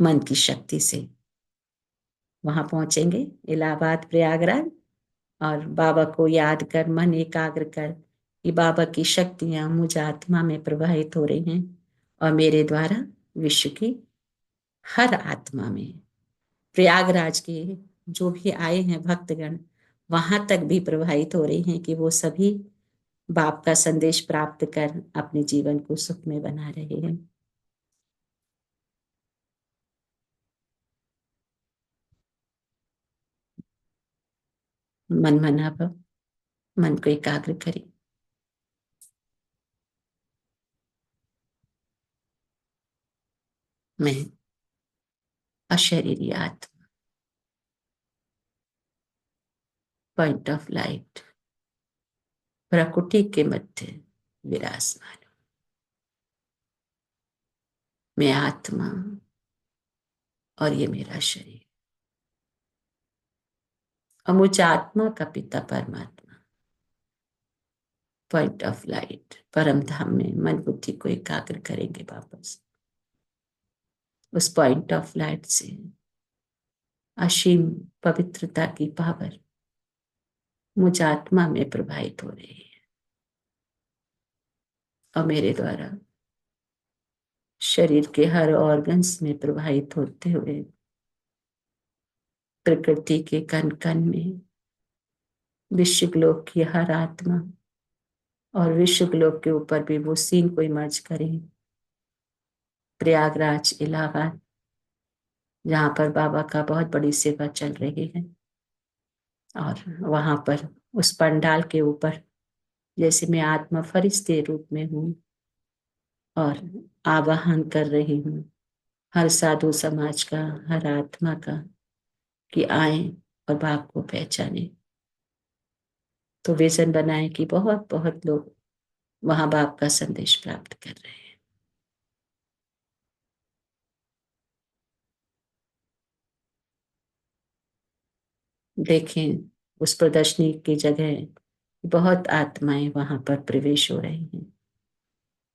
मन की शक्ति से वहां पहुंचेंगे इलाहाबाद प्रयागराज, और बाबा को याद कर मन एकाग्र कर कि बाबा की शक्तियां मुझ आत्मा में प्रवाहित हो रही हैं और मेरे द्वारा विश्व की हर आत्मा में, प्रयागराज के जो भी आए हैं भक्तगण वहां तक भी प्रवाहित हो रही हैं कि वो सभी बाप का संदेश प्राप्त कर अपने जीवन को सुख में बना रहे हैं। मन मनाभव, मन को एकाग्र करें। मैं अशरीरी आत्मा, पॉइंट ऑफ लाइट, प्रकृति के मध्य विराजमान। मैं आत्मा और ये मेरा शरीर, और मुझ आत्मा का पिता परमात्मा, पॉइंट ऑफ लाइट परम धाम में मन बुद्धि को एकाग्र करेंगे वापस। उस पॉइंट ऑफ लाइट से असीम पवित्रता की पावर मुझ आत्मा में प्रवाहित हो रही है और मेरे द्वारा शरीर के हर ऑर्गन्स में प्रवाहित होते हुए प्रकृति के कण कण में विश्वग्लोक की हर आत्मा, और विश्वग्लोक के ऊपर भी वो सीन को इमर्ज करें। प्रयागराज इलाहाबाद जहाँ पर बाबा का बहुत बड़ी सेवा चल रही है, और वहां पर उस पंडाल के ऊपर जैसे मैं आत्मा फरिश्ते रूप में हूँ और आवाहन कर रही हूँ हर साधु समाज का, हर आत्मा का, कि आए और बाप को पहचाने। तो विजन बनाए कि बहुत बहुत लोग वहां बाप का संदेश प्राप्त कर रहे हैं। देखें उस प्रदर्शनी की जगह बहुत आत्माएं वहां पर प्रवेश हो रही हैं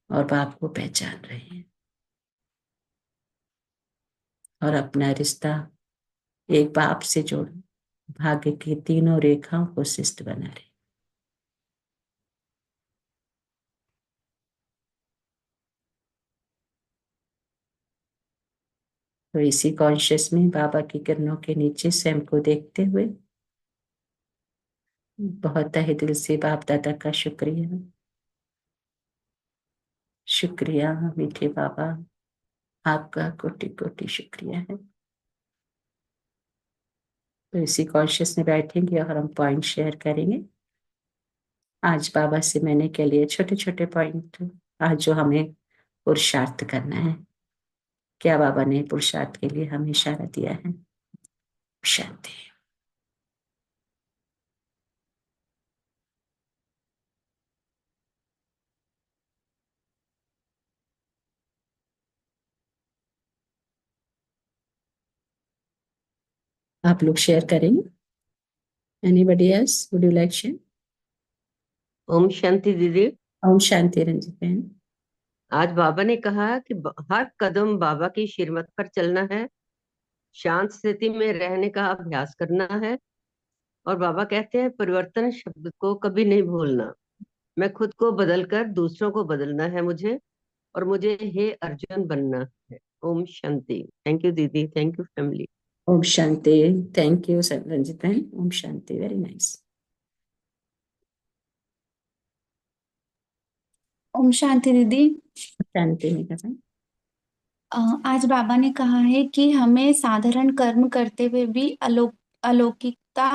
और बाप को पहचान रहे हैं। और अपना रिश्ता एक बाप से जोड़ो, भाग्य की तीनों रेखाओं को शिष्ट बना रहे। तो इसी कॉन्शियस में बाबा की किरणों के नीचे स्वयं को देखते हुए बहुत तहे दिल से बाप दादा का शुक्रिया, शुक्रिया मीठे बाबा, आपका कोटि कोटि शुक्रिया है। तो इसी कॉन्शियस में बैठेंगे और हम पॉइंट शेयर करेंगे। आज बाबा से मैंने के लिए छोटे छोटे पॉइंट, आज जो हमें पुरुषार्थ करना है, क्या बाबा ने पुरुषार्थ के लिए हमें इशारा दिया है। शांति। आप लोग शेयर करेंगे? Anybody else would you like share? ओम शांति दीदी। ओम शांति रंजित बहन। आज बाबा ने कहा कि हर कदम बाबा की श्रीमत पर चलना है, शांत स्थिति में रहने का अभ्यास करना है। और बाबा कहते हैं परिवर्तन शब्द को कभी नहीं भूलना। मैं खुद को बदलकर दूसरों को बदलना है मुझे, और मुझे हे अर्जुन बनना है। ओम शांति। थैंक यू दीदी, थैंक यू फैमिली। ओम शांति। थैंक यू रंजित बहन। ओम शांति। Very nice. ओम शांति दीदी। शांति में कहा आज बाबा ने कहा है कि हमें साधारण कर्म करते हुए भी अलौकिकता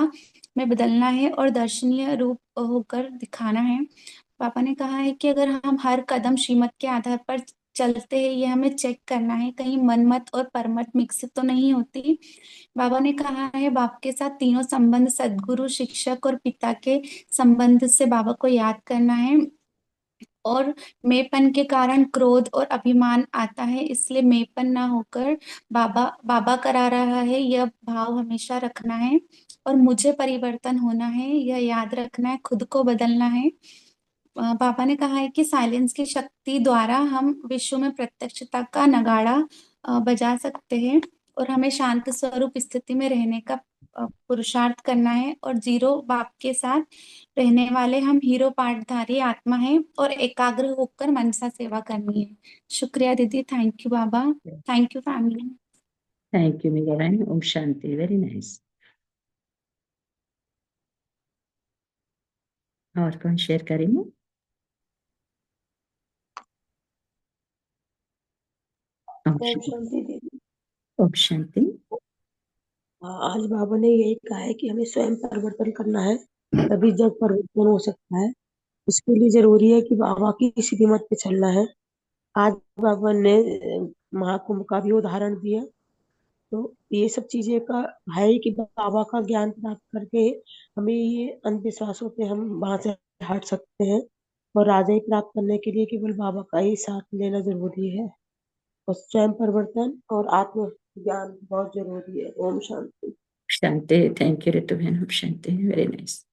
में बदलना है और दर्शनीय रूप होकर दिखाना है। पापा ने कहा है कि अगर हम हर कदम श्रीमत के आधार पर चलते हैं, ये हमें चेक करना है कहीं मनमत और परमत मिक्स तो नहीं होती। बाबा ने कहा है बाप के साथ तीनों संबंध, सदगुरु, शिक्षक और पिता के संबंध से बाबा को याद करना है। और मेपन के कारण क्रोध और अभिमान आता है, इसलिए मेपन ना होकर बाबा बाबा करा रहा है यह भाव हमेशा रखना है। और मुझे परिवर्तन होना है यह याद रखना है, खुद को बदलना है। पापा ने कहा है कि साइलेंस की शक्ति द्वारा हम विश्व में प्रत्यक्षता का नगाड़ा बजा सकते हैं। और हमें शांत स्वरूप स्थिति में रहने का पुरुषार्थ करना है। और जीरो बाप के साथ रहने वाले हम हीरो पाठधारी आत्मा हैं और एकाग्र होकर मनसा सेवा करनी है। शुक्रिया दीदी। थैंक यू बाबा। Thank you family. Thank you मेरा बहन। ओम शांति। Very nice. और कौन शेयर करेंगे? ओम ओम शांति। शांति दीदी। ओम शांति। आज बाबा ने यही कहा है कि हमें स्वयं परिवर्तन करना है, तभी जग परिवर्तन हो सकता है। इसके लिए जरूरी है कि बाबा की श्रीमत पे चलना है। आज बाबा ने महाकुंभ का भी उदाहरण दिया। तो ये सब चीजें का है कि बाबा का ज्ञान प्राप्त करके हमें ये अंधविश्वासों पे हम वहां से हट सकते हैं। और राजा ही प्राप्त करने के लिए केवल बाबा का ही साथ लेना जरूरी है। और स्वयं परिवर्तन और आत्म ज्ञान बहुत जरूरी है। ओम शांति। शांति। थैंक यू रितु बहन। ओम शांति। Very nice.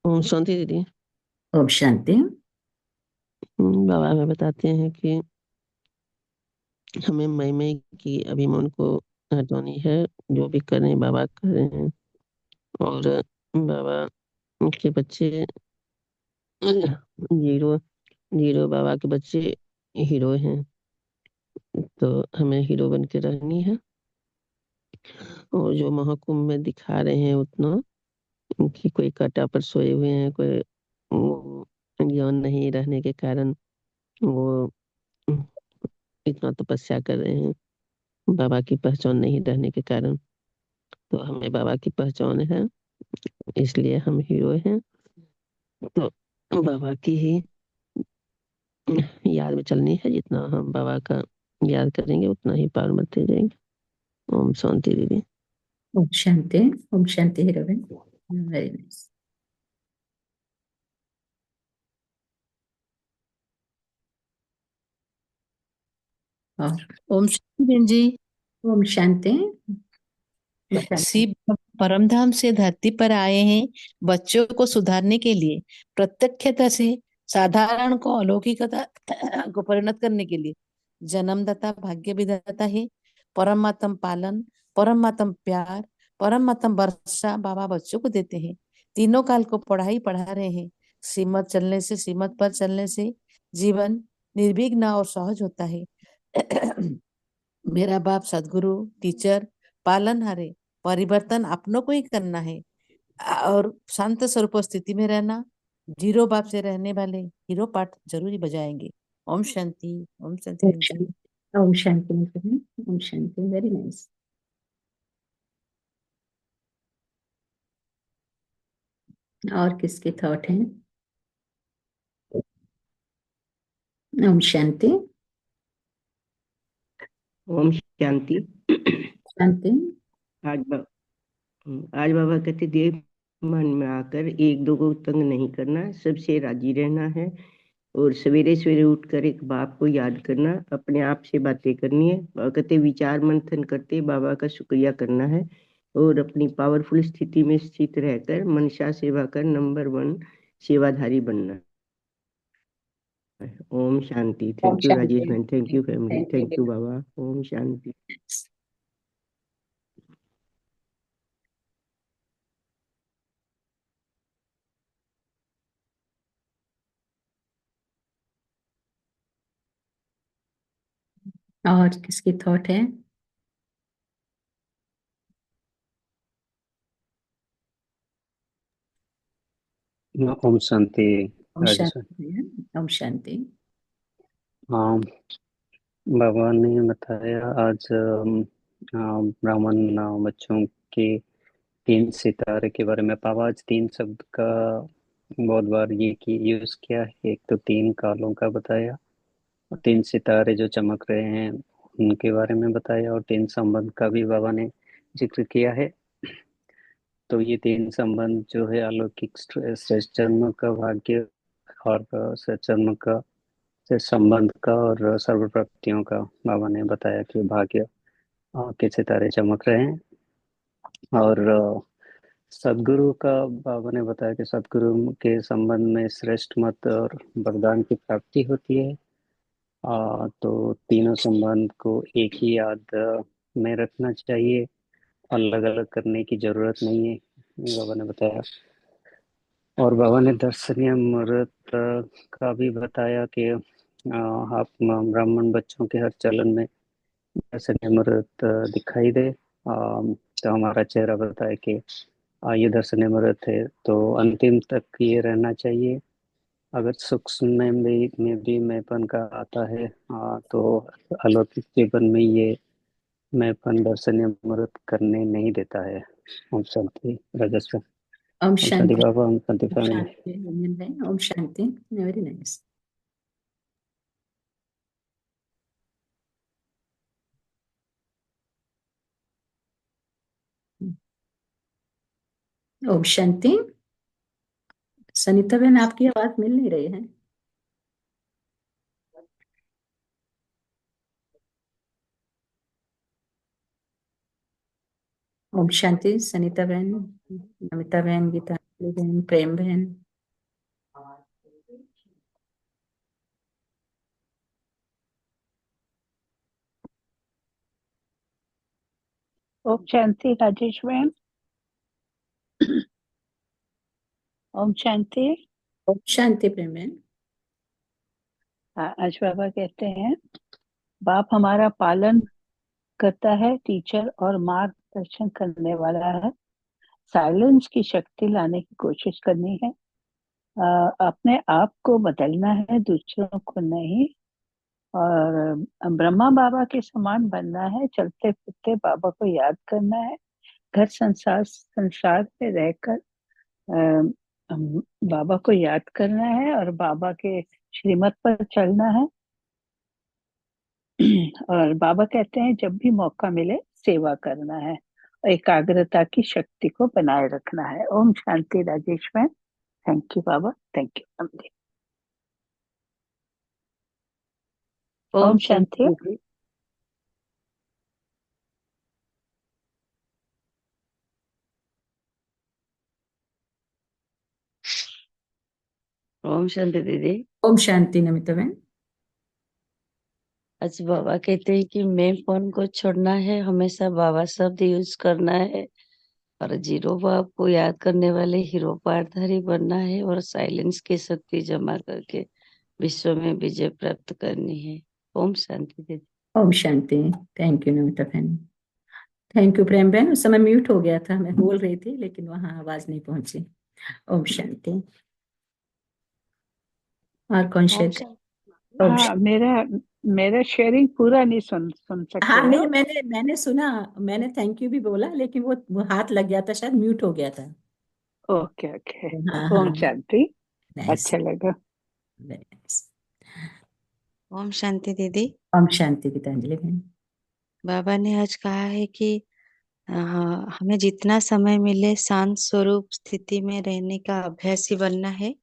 ओम शांति दीदी। ओम शांति। बाबा हमें बताते हैं कि हमें मैं की अभिमान को हटानी है। जो भी कर रहे हैं बाबा कर रहे हैं, और बाबा के बच्चे जीरो जीरो बाबा के बच्चे हीरो हैं। तो हमें हीरो बन के रहनी है। और जो महाकुंभ में दिखा रहे हैं उतना कि कोई कांटा पर सोए हुए हैं, कोई वो ज्ञान नहीं रहने के कारण वो इतना तपस्या कर रहे हैं, बाबा की पहचान नहीं रहने के कारण। तो हमें बाबा की पहचान है, इसलिए हम हीरो हैं। तो बाबा की ही याद में चलनी है। जितना हम बाबा का याद करेंगे उतना ही पार मिलते जाएंगे। ओम शांति दीदी। ओम शांति। ओम शांति हीरो बहन। Very nice. और ओम शांति बहन जी। ओम शांति। शिव परमधाम से धरती पर आए हैं बच्चों को सुधारने के लिए। प्रत्यक्षता से साधारण को अलौकिकता को परिणत करने के लिए जन्मदाता, भाग्य विधाता है, परमात्म पालन, परमात्म प्यार, परमात्म वर्षा बाबा बच्चों को देते हैं। तीनों काल को पढ़ाई पढ़ा रहे हैं। श्रीमत पर चलने से जीवन निर्विघ्न और सहज होता है। मेरा बाप सदगुरु, टीचर, पालनहारे, परिवर्तन अपनों को ही करना है और शांत स्वरूप स्थिति में रहना। जीरो बाप से रहने वाले हीरो पार्ट जरूरी बजाएंगे। ओम शांति, ओम शांति ओम बहन जी। शांति। ओम शांति निकिता, ओम शांति, वेरी नाइस। और किसके थॉट हैं? ओम शांति। ओम शांति। शांति। आज आज बाबा कहते देव मन में आकर एक दो को तंग नहीं करना, सबसे राजी रहना है और सवेरे सवेरे उठकर एक बाप को याद करना, अपने आप से बातें करनी है। बाबा कहते विचार मंथन करते बाबा का शुक्रिया करना है और अपनी पावरफुल स्थिति में स्थित रहकर मनसा सेवा कर नंबर 1 सेवाधारी बनना है। ओम शांति। ओम थैंक यू राजेश शांति। Man, thank you family, thank thank you you. बाबा। ओम शांति। और किसकी थॉट है? ओम शांति। ओम राजेश। शांति। ओम शांति। हाँ, बाबा ने बताया आज ब्राह्मण बच्चों के 3 सितारे के बारे में। पापा आज 3 शब्द का बहुत बार ये की यूज किया है। एक तो 3 कालों का बताया और 3 सितारे जो चमक रहे हैं उनके बारे में बताया और 3 संबंध का भी बाबा ने जिक्र किया है। तो ये 3 संबंध जो है अलौकिक श्रेष्ठ जन्म का भाग्य और श्रेष्ठ जन्म का से संबंध का और सर्व प्राप्तियों का बाबा ने बताया कि भाग्य के सितारे चमक रहे हैं। और सदगुरु का बाबा ने बताया कि सदगुरु के संबंध में श्रेष्ठ मत और वरदान की प्राप्ति होती है। तो तीनों संबंध को एक ही याद में रखना चाहिए, अलग अलग करने की जरूरत नहीं है, ये बाबा ने बताया। और बाबा ने दर्शनीय मुहूर्त का भी बताया कि आप ब्राह्मण बच्चों के हर चलन में दर्शनीय मुहूर्त दिखाई दे। तो हमारा चेहरा बताए कि ये दर्शनीय मुहूर्त है, तो अंतिम तक ये रहना चाहिए। अगर सूक्ष्म में भी मैंपन का आता है तो अलौकिक जीवन में ये मैंपन दर्शनीय मुहूर्त करने नहीं देता है। ओम शांति राजस्व। ओम ओम शांति शांति। बाबा, ओम शांति ओम फैमिली। शांति रंजन भाई, ओम शांति, वेरी नाइस। ओम शांति। सनीता बहन, आपकी आवाज मिल नहीं रही है। ओम शांति। सनीता बहन, नमिता बहन, गीतांजलि बहन, प्रेम बहन। ओम शांति राजेश बहन। ओम शांति। ओम शांति प्रेम बहन। आज बाबा कहते हैं बाप हमारा पालन करता है, टीचर और मार्गदर्शन करने वाला है। साइलेंस की शक्ति लाने की कोशिश करनी है, अपने आप को बदलना है, दूसरों को नहीं। और ब्रह्मा बाबा के समान बनना है, चलते फिरते बाबा को याद करना है, घर संसार में रहकर बाबा को याद करना है और बाबा के श्रीमत पर चलना है। और बाबा कहते हैं जब भी मौका मिले सेवा करना है और एकाग्रता की शक्ति को बनाए रखना है। ओम शांति राजेश मैम। थैंक यू बाबा, थैंक यू। ओम शांति। जी। ओम शांति दीदी। ओम शांति नमिता बहन। आज बाबा कहते हैं कि मैं फोन को छोड़ना है, हमेशा बाबा शब्द यूज करना है और जीरो बाब को याद करने वाले हीरो पाठधारी बनना है और साइलेंस की शक्ति जमा करके विश्व में विजय प्राप्त करनी है। ओम शांति दीदी। ओम शांति। थैंक यू नमिता बहन। थैंक यू प्रेम बहन। उस समय म्यूट हो गया था, मैं बोल रही थी लेकिन वहां आवाज नहीं पहुंची। ओम शांति। और कौन ओम शेयर शांति। ओम हाँ, शांति। मेरा शेयरिंग पूरा नहीं सुन सकते हाँ, नहीं हो? मैंने सुना। मैंने थैंक यू भी बोला लेकिन वो हाथ लग गया था, शायद म्यूट हो गया था। Okay okay. हाँ ओम हाँ। शांति। नाइस। अच्छा लगा। Very nice. ओम शांति दीदी। ओम शांति गीतांजलि बहन। बाबा ने आज कहा है कि हमें जितना समय मिले शांत स्वरूप स्थिति में रहने का अभ्यासी बनना है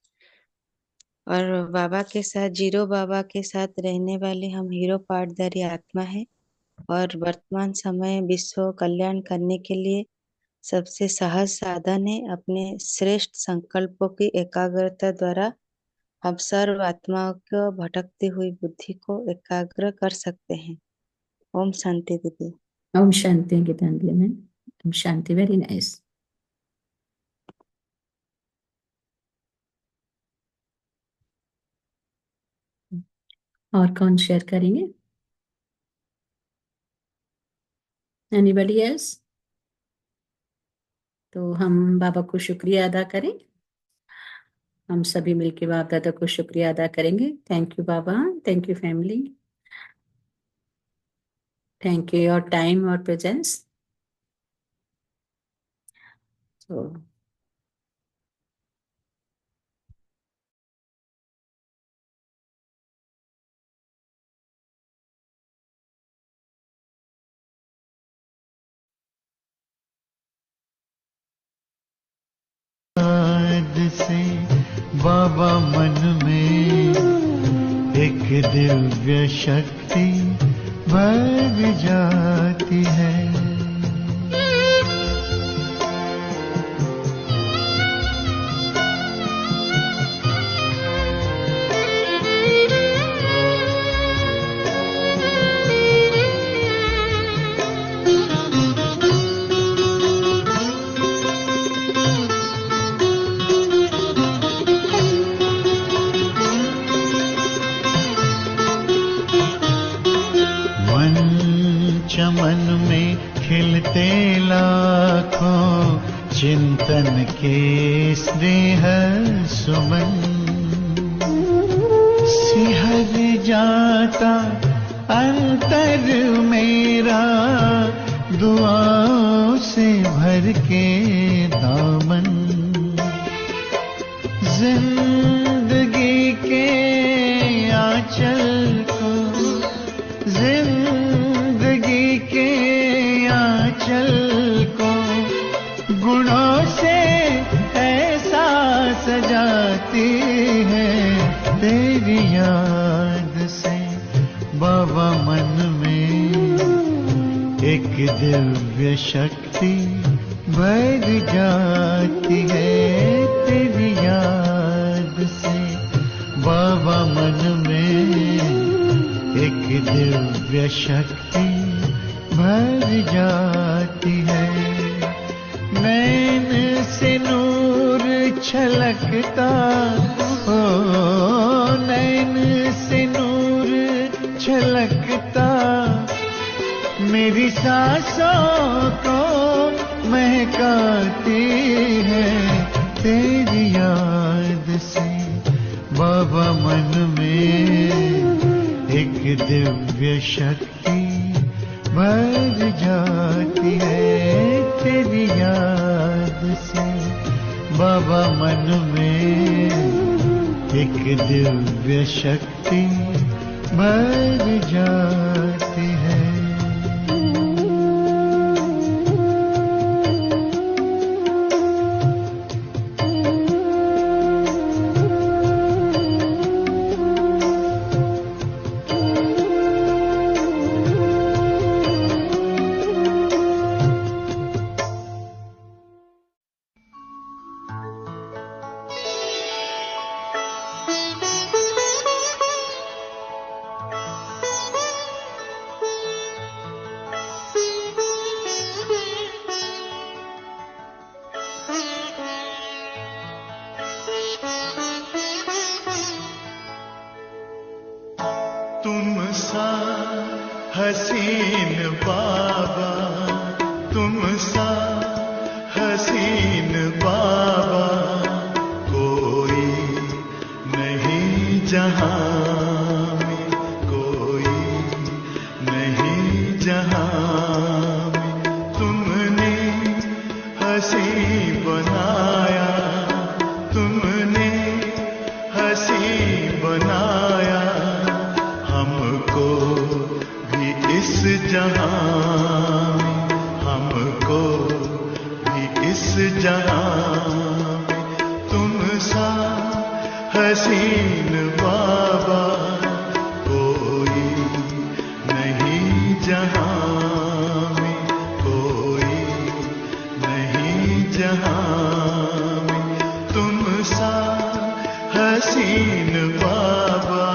और बाबा के साथ, जीरो बाबा के साथ रहने वाले हम हीरो पाठधारी आत्मा है और वर्तमान समय विश्व कल्याण करने के लिए सबसे सहज साधन है। अपने श्रेष्ठ संकल्पों की एकाग्रता द्वारा हम सर्व आत्माओं को भटकती हुई बुद्धि को एकाग्र कर सकते हैं। ओम शांति दीदी। ओम शांति गीतांजलि बहन। ओम शांति। Very nice. और कौन शेयर करेंगे? Anybody else? तो हम बाबा को शुक्रिया अदा करें। हम सभी मिलके बाप दादा को शुक्रिया अदा करेंगे। थैंक यू बाबा, thank you family, thank you your time और प्रेजेंस। तो से बाबा मन में एक दिव्य शक्ति भर जाती है। चमन में खिलते लाखों चिंतन के स्नेह सुमन, सिहर जाता अंतर मेरा दुआओं से भर के दामन। जिंदगी के आंचल को, जिंदगी के आंचल को गुणों से ऐसा सजाती है। तेरी याद से बाबा मन में एक दिव्य शक्ति भर जाती है। तेरी याद से बाबा मन में एक दिव्य शक्ति भर जाती है। नैन से नूर छलकता हो, नैन से नूर छलकता मेरी सांसों को महकाती है। तेरी याद से बाबा मन में एक दिव्य शक्ति भर जाती है। तेरी याद से बाबा मन में एक दिव्य शक्ति भर जाती है। तुम सा हसीन बाबा, तुम सा हसीन बाबा कोई नहीं जहां में, कोई नहीं जहां में। तुमने हंसी बनाया, तुमने हंसी बनाया हमको भी इस जहां में, हमको भी इस जहां में। तुम सा हसीन बाबा कोई नहीं जहां में, कोई नहीं जहां में। तुम सा हसीन बाबा।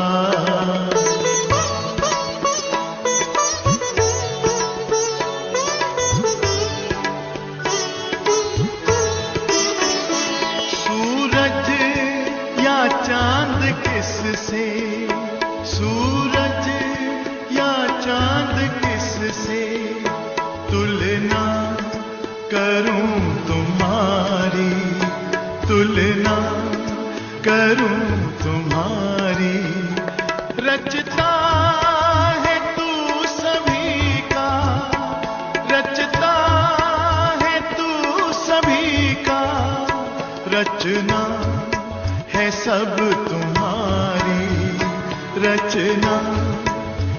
सूरज या चांद किससे, सूरज या चांद किससे तुलना करूं तुम्हारी, तुलना करूं तुम्हारी। रचता है तू सभी का, रचता है तू सभी का। रचना है सब तुम्हारी, रचना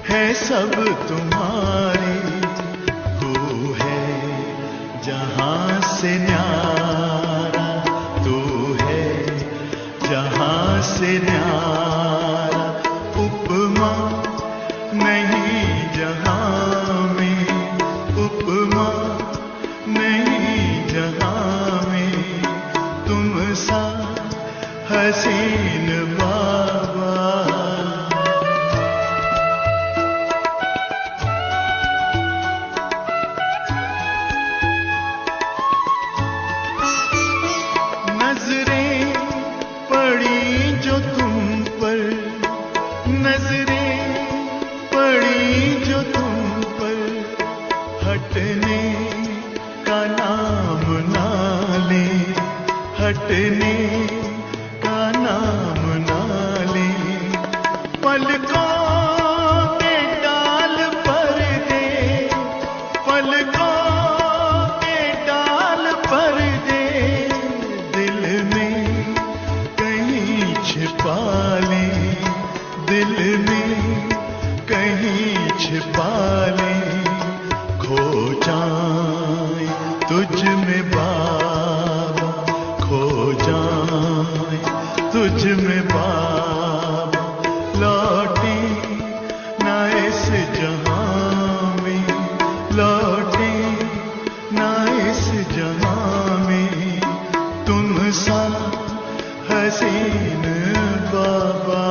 है सब तुम्हारी। तू है जहां से न्यारा, तू है जहां से न्यारा। उपमा नहीं जहां में, उपमा नहीं जहां में। तुम सा हसीन बाबा। नजरें पड़ी जो तुम पर, नजरें पड़ी जो तुम पर। हटने का नाम ना ले, हटने का नाम ना ले। पलकों के डाल पर दे, पलकों के डाल पर दे। दिल में कहीं छिपा ले, दिल में कहीं छिपा ले। खो जाए तुझ में बाबा, खो जाए तुझ में बाबा। लौटे ना इस जहां में, लौटे ना इस जहां में। तुम सा हसीन बाबा।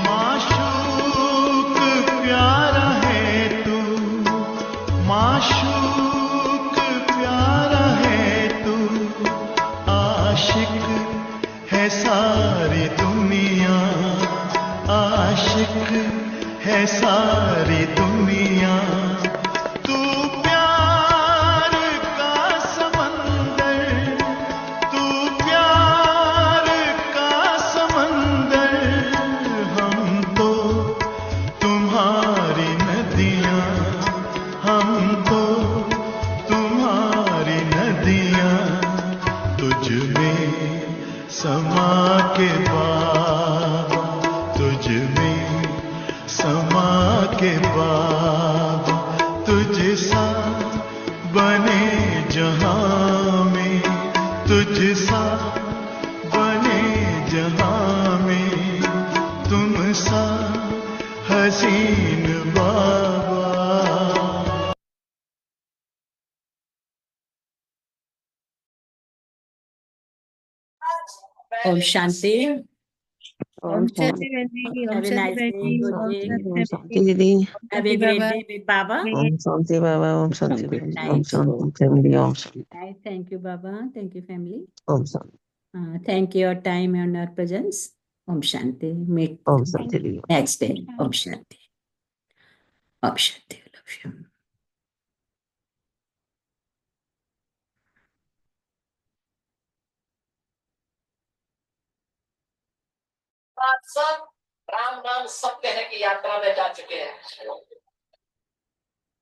माशूक प्यारा है तू, माशूक प्यारा है तू। आशिक है सारी दुनिया, आशिक है सारी दुनिया। तू प्यार का समंदर, तू प्यार का समंदर। हम तो तुम्हारी नदियां, हम तो तुम्हारी नदियां। तुझ में समा के बाबा, तुझ में समा के बाबा। तुझ सा बने जहां में, तुझ सा बने जहां में। तुम सा हसीन बाबा। ओम शांति। Om Shanti. Have a nice day. Om Good Shanti. day. ओम शांति दीदी। Have a great day with Baba. Om Shanti बाबा। ओम शांति शांति। बहन। ओम Nice. शांति फैमिली। ओम शांति। Nice. Thank you, Baba. Thank you, family. ओम शांति। Thank you your time and your presence. Om Shanti. Meet ओम शांति दीदी। next day. Om Shanti. Om Shanti. Love you. Ram नाम सत्य है की यात्रा में जा चुके हैं